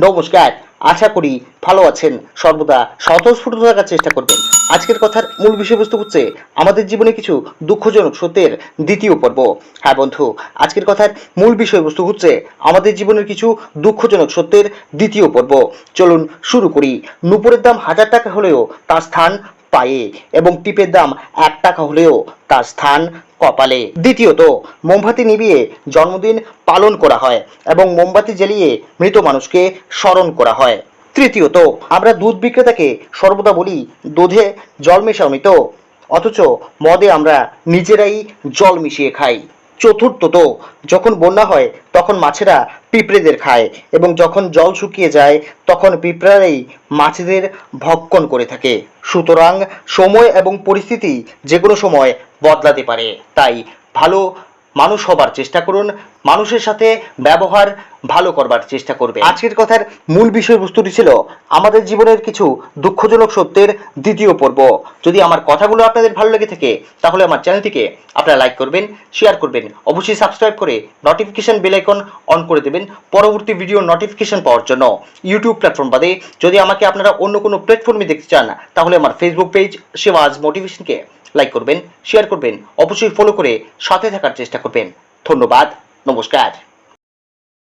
নমস্কার। আশা করি ভালো আছেন। সর্বদা স্বতঃস্ফূর্ত থাকার চেষ্টা করবেন। আজকের কথার মূল বিষয়বস্তু হচ্ছে আমাদের জীবনে কিছু দুঃখজনক সত্যের দ্বিতীয় পর্ব। হ্যাঁ বন্ধু, আজকের কথার মূল বিষয়বস্তু হচ্ছে আমাদের জীবনের কিছু দুঃখজনক সত্যের দ্বিতীয় পর্ব। চলুন শুরু করি। নূপুরের দাম 1000 টাকা হলেও তার স্থান পায়ে, এবং টিপের দাম 1 টাকা হলেও তার স্থান কপালে। দ্বিতীয়ত, মোমবাতি নিভিয়ে জন্মদিন পালন করা হয় এবং মোমবাতি জ্বালিয়ে মৃত মানুষকে স্মরণ করা হয়। তৃতীয়ত, আমরা দুধ বিক্রেতাকে সর্বদা বলি দুধে জল মেশাওনি তো, অথচ মদে আমরা নিজেরাই জল মিশিয়ে খাই। চতুর্থত, যখন বন্যা হয় তখন মাছেরা পিঁপড়েদের খায়, এবং যখন জল শুকিয়ে যায় তখন পিঁপড়ারাই মাছেদের ভক্ষণ করে থাকে। সুতরাং সময় এবং পরিস্থিতি যে কোনো সময় বদলাতে পারে, তাই ভালো মানুষ হবার চেষ্টা করুন, মানুষের সাথে ব্যবহার ভালো করবার চেষ্টা করবে। আজকের কথার মূল বিষয়বস্তুটি ছিল আমাদের জীবনের কিছু দুঃখজনক সত্যের দ্বিতীয় পর্ব। যদি আমার কথাগুলো আপনাদের ভালো লেগে থাকে তাহলে আমার চ্যানেলটিকে আপনারা লাইক করবেন, শেয়ার করবেন, অবশ্যই সাবস্ক্রাইব করে নোটিফিকেশন বেল আইকন অন করে দেবেন পরবর্তী ভিডিও নোটিফিকেশন পাওয়ার জন্য। ইউটিউব প্ল্যাটফর্ম বাদে যদি আমাকে আপনারা অন্য কোনো প্ল্যাটফর্মে দেখতে চান তাহলে আমার ফেসবুক পেজ শিবাজ মোটিভেশনকে লাইক করবেন, শেয়ার করবেন, অবশ্যই ফলো করে সাথে থাকার চেষ্টা করবেন। ধন্যবাদ, নমস্কার।